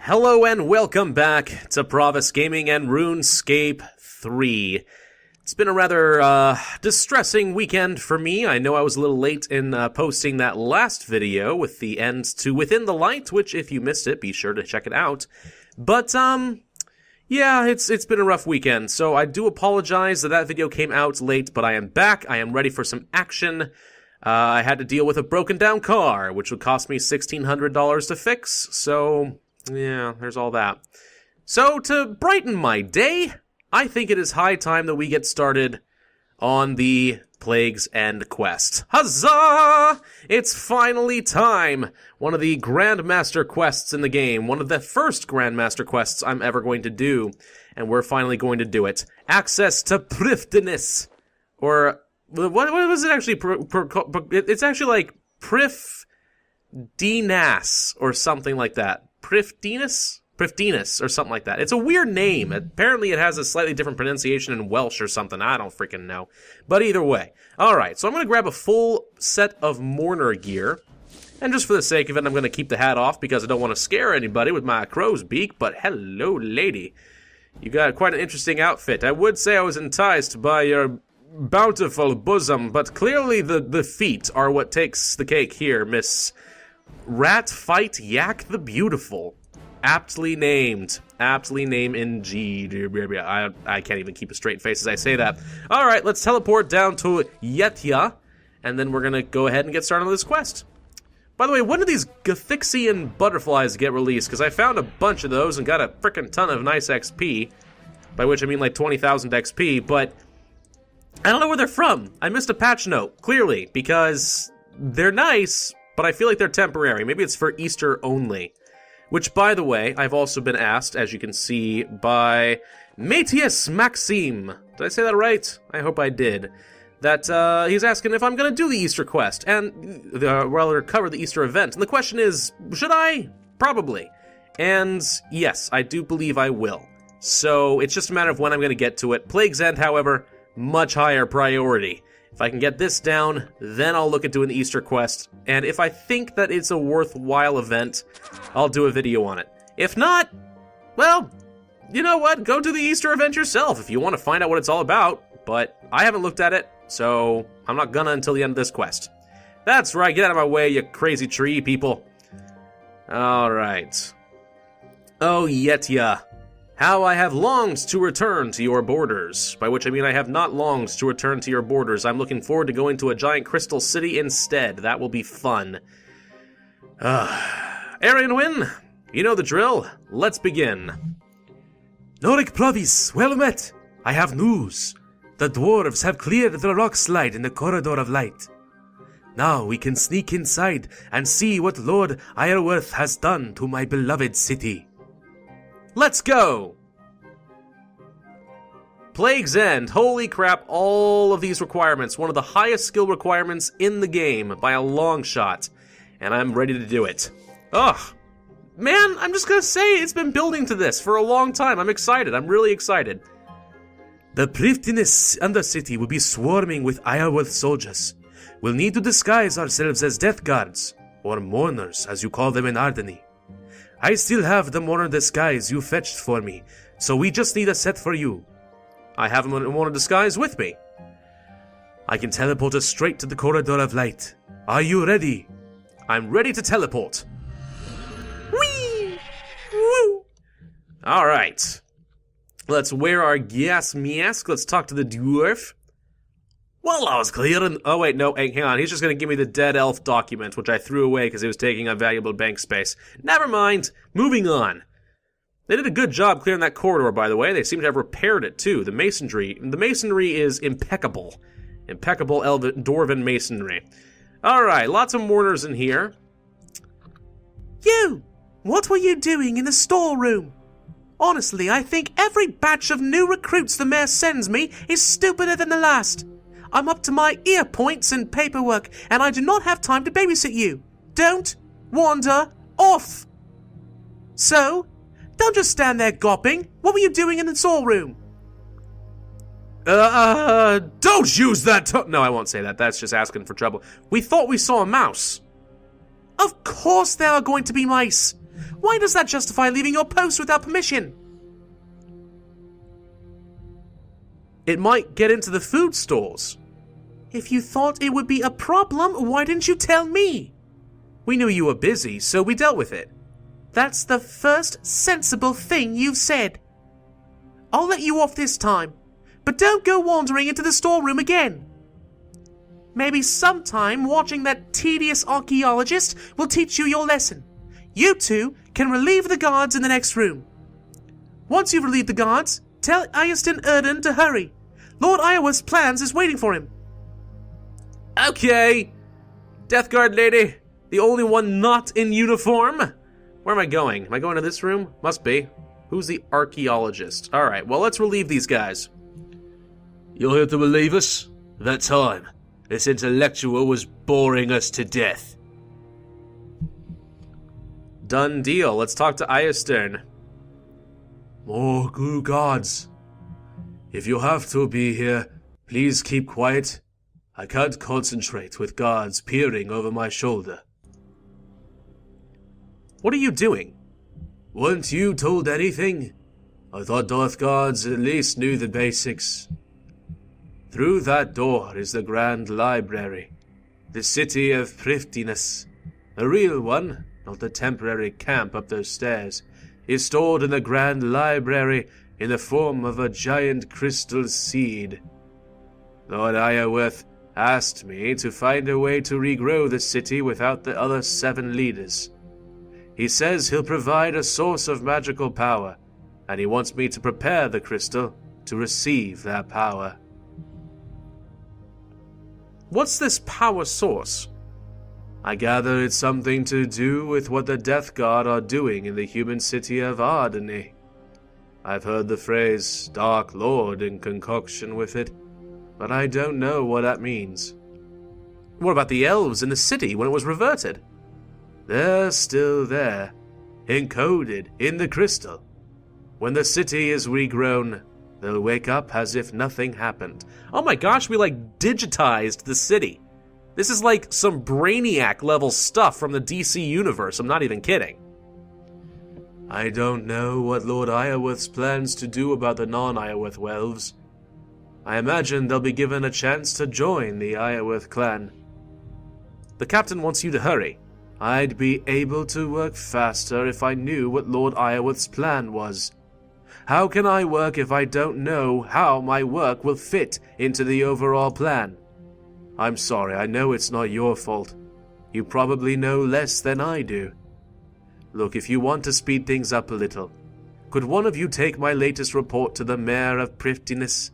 Hello and welcome back to Pravus Gaming and Runescape 3. It's been a rather distressing weekend for me. I know I was a little late in posting that last video with the end to Within the Light, which if you missed it, be sure to check it out. But, yeah, it's been a rough weekend, so I do apologize that video came out late, but I am back. I am ready for some action. I had to deal with a broken down car, which would cost me $1,600 to fix, so yeah, there's all that. So, to brighten my day, I think it is high time that we get started on the Plague's End quest. Huzzah! It's finally time! One of the Grandmaster quests in the game. One of the first Grandmaster quests I'm ever going to do. And we're finally going to do it. Access to Prifdinus. Or, what was it actually? It's actually like Prifdinas or something like that. Prifdinus, or something like that. It's a weird name. Apparently it has a slightly different pronunciation in Welsh or something. I don't freaking know. But either way. Alright, so I'm going to grab a full set of mourner gear. And just for the sake of it, I'm going to keep the hat off because I don't want to scare anybody with my crow's beak. But hello, lady. You got quite an interesting outfit. I would say I was enticed by your bountiful bosom, but clearly the feet are what takes the cake here, Miss Rat Fight Yak the Beautiful. Aptly named indeed. I can't even keep a straight face as I say that. Alright, let's teleport down to Yetya, and then we're gonna go ahead and get started on this quest. By the way, when do these Gathixian butterflies get released? Because I found a bunch of those and got a frickin' ton of nice XP, by which I mean like 20,000 XP, but I don't know where they're from. I missed a patch note, clearly, because they're nice, but I feel like they're temporary. Maybe it's for Easter only. Which, by the way, I've also been asked, as you can see, by Matthias Maxime. Did I say that right? I hope I did. That, he's asking if I'm going to do the Easter quest, and, rather, cover the Easter event. And the question is, should I? Probably. And, yes, I do believe I will. So, it's just a matter of when I'm going to get to it. Plague's End, however, much higher priority. If I can get this down, then I'll look at doing the Easter quest, and if I think that it's a worthwhile event, I'll do a video on it. If not, well, you know what? Go do the Easter event yourself if you want to find out what it's all about, but I haven't looked at it, so I'm not gonna until the end of this quest. That's right, get out of my way, you crazy tree people. Alright. Oh, Yetya. How I have longed to return to your borders. By which I mean I have not longed to return to your borders. I'm looking forward to going to a giant crystal city instead. That will be fun. Arianwin, you know the drill. Let's begin. Norik Pravus, well met. I have news. The dwarves have cleared the rock slide in the Corridor of Light. Now we can sneak inside and see what Lord Ireworth has done to my beloved city. Let's go! Plague's End. Holy crap, all of these requirements. One of the highest skill requirements in the game by a long shot. And I'm ready to do it. Ugh. Man, I'm just gonna say it's been building to this for a long time. I'm excited. I'm really excited. The Prifdinus Undercity will be swarming with Ireworth soldiers. We'll need to disguise ourselves as death guards, or mourners as you call them in Ardeny. I still have the mourner disguise you fetched for me, so we just need a set for you. I have a mourner disguise with me. I can teleport us straight to the Corridor of Light. Are you ready? I'm ready to teleport. Whee! Woo! Alright. Let's wear our gas mask. Let's talk to the dwarf. Well, I was clearing... Oh, wait, no, hang on. He's just going to give me the dead elf document, which I threw away because it was taking up valuable bank space. Never mind. Moving on. They did a good job clearing that corridor, by the way. They seem to have repaired it, too. The masonry is impeccable. Impeccable dwarven masonry. Alright, lots of mourners in here. You! What were you doing in the storeroom? Honestly, I think every batch of new recruits the mayor sends me is stupider than the last. I'm up to my ear points in paperwork, and I do not have time to babysit you. Don't wander off. So, don't just stand there gawping. What were you doing in the storeroom? Don't use that No, I won't say that. That's just asking for trouble. We thought we saw a mouse. Of course there are going to be mice. Why does that justify leaving your post without permission? It might get into the food stores. If you thought it would be a problem, why didn't you tell me? We knew you were busy, so we dealt with it. That's the first sensible thing you've said. I'll let you off this time, but don't go wandering into the storeroom again. Maybe sometime watching that tedious archaeologist will teach you your lesson. You two can relieve the guards in the next room. Once you've relieved the guards, tell Ayeston Erden to hurry. Lord Iowa's plans is waiting for him. Okay. Death Guard lady, the only one not in uniform. Where am I going? Am I going to this room? Must be. Who's the archaeologist? Alright, well, let's relieve these guys. You're here to relieve us? That time, this intellectual was boring us to death. Done deal. Let's talk to Ayeston. More guru gods. If you have to be here, please keep quiet. I can't concentrate with guards peering over my shoulder. What are you doing? Weren't you told anything? I thought Darth guards at least knew the basics. Through that door is the Grand Library, the city of thriftiness. A real one, not a temporary camp up those stairs, is stored in the Grand Library in the form of a giant crystal seed. Lord Iorwerth asked me to find a way to regrow the city without the other 7 leaders. He says he'll provide a source of magical power, and he wants me to prepare the crystal to receive that power. What's this power source? I gather it's something to do with what the Death Guard are doing in the human city of Ardeny. I've heard the phrase Dark Lord in concoction with it, but I don't know what that means. What about the elves in the city when it was reverted? They're still there, encoded in the crystal. When the city is regrown, they'll wake up as if nothing happened. Oh my gosh, we digitized the city. This is like some Brainiac level stuff from the DC universe, I'm not even kidding. I don't know what Lord Iorwerth's plans to do about the non-Iorwerth elves. I imagine they'll be given a chance to join the Iorwerth clan. The captain wants you to hurry. I'd be able to work faster if I knew what Lord Iorwerth's plan was. How can I work if I don't know how my work will fit into the overall plan? I'm sorry, I know it's not your fault. You probably know less than I do. Look, if you want to speed things up a little, could one of you take my latest report to the Mayor of Thriftiness?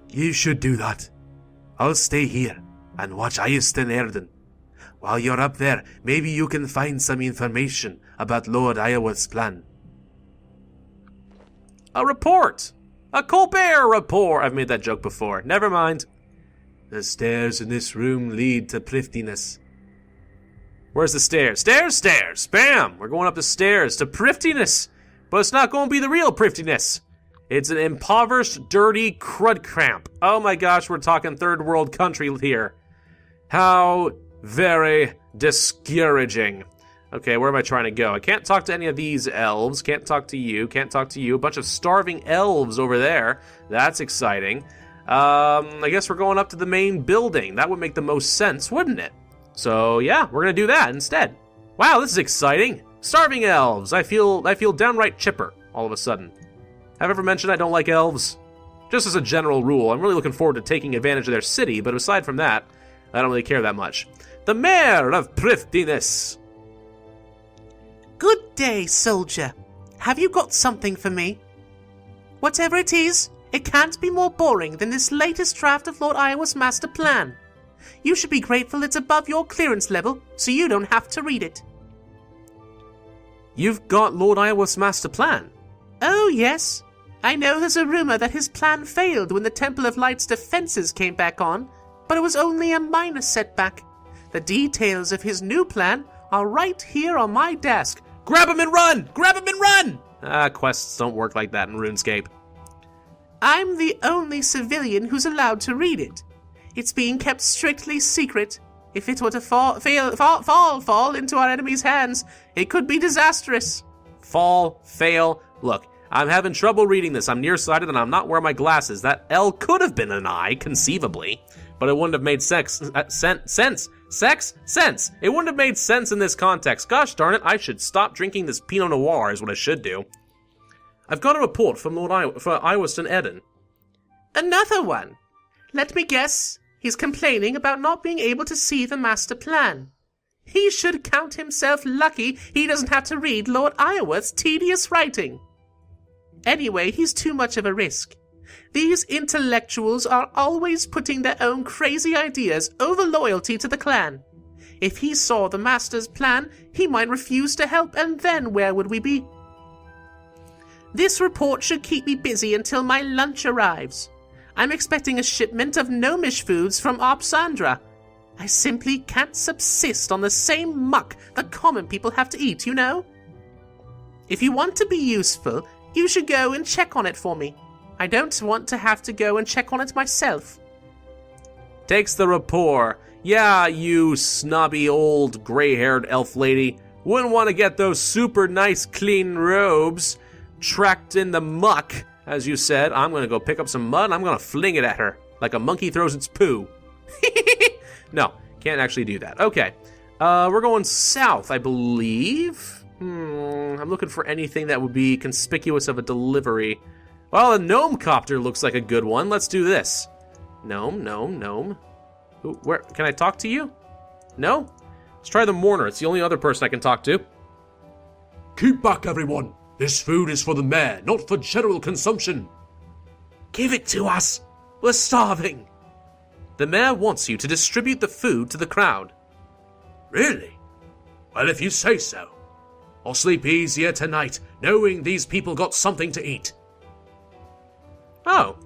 You should do that. I'll stay here and watch Ayeston Erden. While you're up there, maybe you can find some information about Lord Iorwerth's plan. A report! A Colbert report! I've made that joke before. Never mind. The stairs in this room lead to thriftiness. Where's the stairs? Stairs, stairs! Bam! We're going up the stairs to thriftiness. But it's not going to be the real thriftiness. It's an impoverished, dirty crud cramp. Oh my gosh, we're talking third world country here. How very discouraging. Okay, where am I trying to go? I can't talk to any of these elves. Can't talk to you. Can't talk to you. A bunch of starving elves over there. That's exciting. I guess we're going up to the main building. That would make the most sense, wouldn't it? So yeah, we're gonna do that instead. Wow, this is exciting. Starving elves. I feel downright chipper all of a sudden. Have I ever mentioned I don't like elves? Just as a general rule, I'm really looking forward to taking advantage of their city, but aside from that, I don't really care that much. The Mayor of Thriftiness. Good day, soldier. Have you got something for me? Whatever it is, it can't be more boring than this latest draft of Lord Iowa's master plan. You should be grateful it's above your clearance level, so you don't have to read it. You've got Lord Iowa's master plan? Oh, yes. I know there's a rumor that his plan failed when the Temple of Light's defenses came back on, but it was only a minor setback. The details of his new plan are right here on my desk. Grab him and run! Grab him and run! Quests don't work like that in RuneScape. I'm the only civilian who's allowed to read it. It's being kept strictly secret. If it were to fall into our enemy's hands, it could be disastrous. Fall, fail. Look, I'm having trouble reading this. I'm nearsighted and I'm not wearing my glasses. That L could have been an I, conceivably, but it wouldn't have made sense. Sense. It wouldn't have made sense in this context. Gosh darn it, I should stop drinking this Pinot Noir is what I should do. I've got a report from Lord Iwaston Eden. Another one. Let me guess. He's complaining about not being able to see the master plan. He should count himself lucky he doesn't have to read Lord Iorwerth's tedious writing. Anyway, he's too much of a risk. These intellectuals are always putting their own crazy ideas over loyalty to the clan. If he saw the master's plan, he might refuse to help, and then where would we be? This report should keep me busy until my lunch arrives. I'm expecting a shipment of gnomish foods from Opsandra. I simply can't subsist on the same muck the common people have to eat, you know? If you want to be useful, you should go and check on it for me. I don't want to have to go and check on it myself. Takes the rapport. Yeah, you snobby old gray-haired elf lady. Wouldn't want to get those super nice clean robes tracked in the muck. As you said, I'm going to go pick up some mud and I'm going to fling it at her like a monkey throws its poo. No, can't actually do that. Okay, we're going south, I believe. I'm looking for anything that would be conspicuous of a delivery. Well, a gnome copter looks like a good one. Let's do this. Gnome. Ooh, where can I talk to you? No? Let's try the mourner. It's the only other person I can talk to. Keep back, everyone. This food is for the mayor, not for general consumption. Give it to us. We're starving. The mayor wants you to distribute the food to the crowd. Really? Well, if you say so. I'll sleep easier tonight, knowing these people got something to eat. Oh.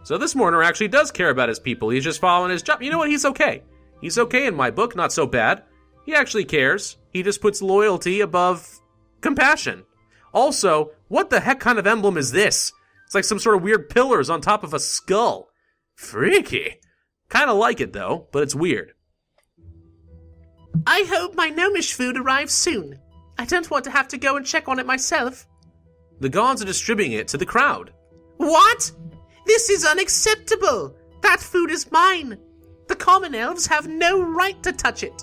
So this mourner actually does care about his people. He's just following his job. You know what? He's okay. He's okay in my book. Not so bad. He actually cares. He just puts loyalty above compassion. Also, what the heck kind of emblem is this? It's like some sort of weird pillars on top of a skull. Freaky. Kind of like it, though, but it's weird. I hope my gnomish food arrives soon. I don't want to have to go and check on it myself. The gods are distributing it to the crowd. What? This is unacceptable. That food is mine. The common elves have no right to touch it.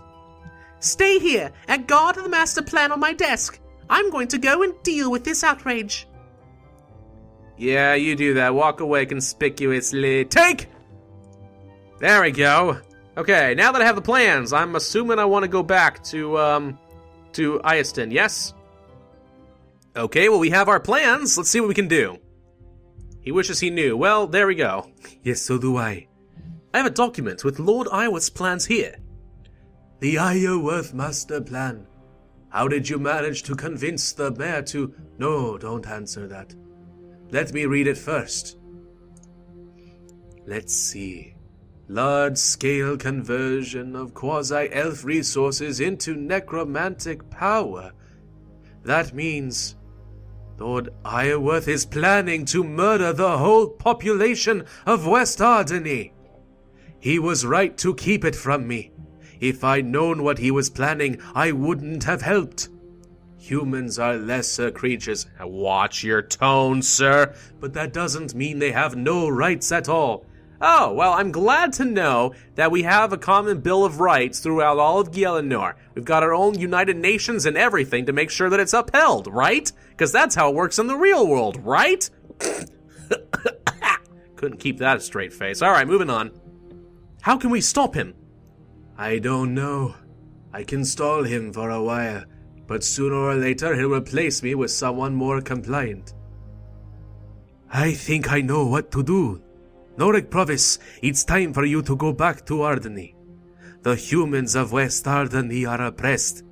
Stay here and guard the master plan on my desk. I'm going to go and deal with this outrage. Yeah, you do that. Walk away conspicuously. Take! There we go. Okay, now that I have the plans, I'm assuming I want to go back to Iaston, yes? Okay, well, we have our plans. Let's see what we can do. He wishes he knew. Well, there we go. Yes, so do I. I have a document with Lord Iorwerth's plans here. The Iorwerth master plan. How did you manage to convince the mayor to... No, don't answer that. Let me read it first. Let's see. Large-scale conversion of quasi-elf resources into necromantic power. That means Lord Iorwerth is planning to murder the whole population of West Ardeny. He was right to keep it from me. If I'd known what he was planning, I wouldn't have helped. Humans are lesser creatures. Watch your tone, sir. But that doesn't mean they have no rights at all. Oh, well, I'm glad to know that we have a common Bill of Rights throughout all of Gielinor. We've got our own United Nations and everything to make sure that it's upheld, right? Because that's how it works in the real world, right? Couldn't keep that a straight face. All right, moving on. How can we stop him? I don't know. I can stall him for a while, but sooner or later he'll replace me with someone more compliant. I think I know what to do. Norik Pravus, it's time for you to go back to Ardeny. The humans of West Ardeny are oppressed,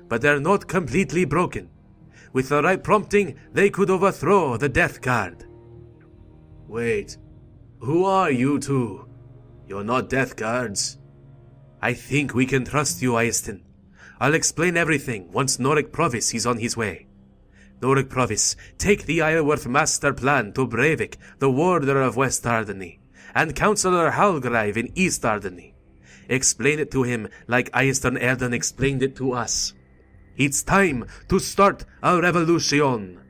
but they're not completely broken. With the right prompting, they could overthrow the Death Guard. Wait, who are you two? You're not Death Guards. I think we can trust you, Iaston. I'll explain everything once Norik Pravus is on his way. Norik Pravus, take the Iorwerth master plan to Breivik, the warder of West Ardeny, and Councillor Halgrive in East Ardeny. explain it to him like Aeston Erden explained it to us. It's time to start a revolution.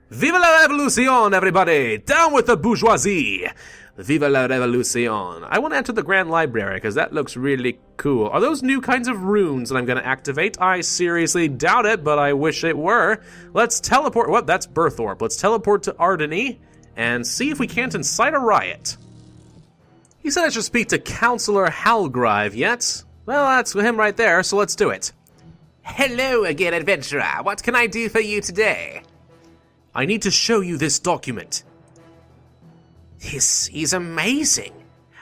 Viva la revolution, everybody! Down with the bourgeoisie! Viva la revolution. I want to enter the Grand Library because that looks really cool. Are those new kinds of runes that I'm going to activate? I seriously doubt it, but I wish it were. Let's teleport. What? That's Birthorpe. Let's teleport to Ardeny and see if we can't incite a riot. He said I should speak to Counselor Halgrive yet. Well, that's him right there, so let's do it. Hello again, adventurer. What can I do for you today? I need to show you this document. This is amazing.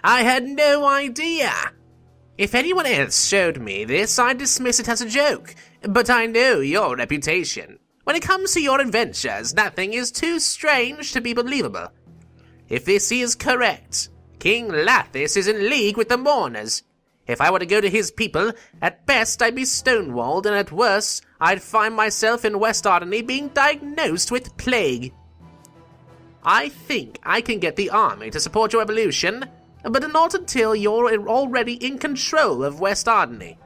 I had no idea. If anyone else showed me this, I'd dismiss it as a joke. But I know your reputation. When it comes to your adventures, nothing is too strange to be believable. If this is correct, King Lathis is in league with the mourners. If I were to go to his people, at best I'd be stonewalled, and at worst, I'd find myself in West Ardeny being diagnosed with plague. I think I can get the army to support your revolution, but not until you're already in control of West Ardeny.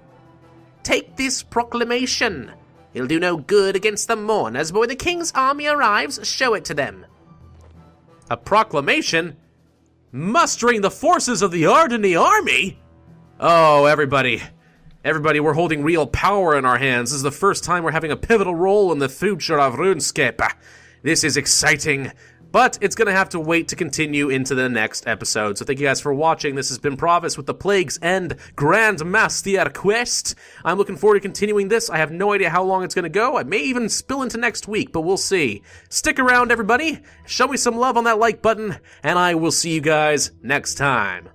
Take this proclamation. It'll do no good against the mourners, but when the king's army arrives, show it to them. A proclamation? Mustering the forces of the Ardeny army? Oh, everybody, we're holding real power in our hands. This is the first time we're having a pivotal role in the future of Runescape. This is exciting, but it's going to have to wait to continue into the next episode. So thank you guys for watching. This has been Pravus with the Plague's End Grand Master Quest. I'm looking forward to continuing this. I have no idea how long it's going to go. I may even spill into next week, but we'll see. Stick around, everybody. Show me some love on that like button, and I will see you guys next time.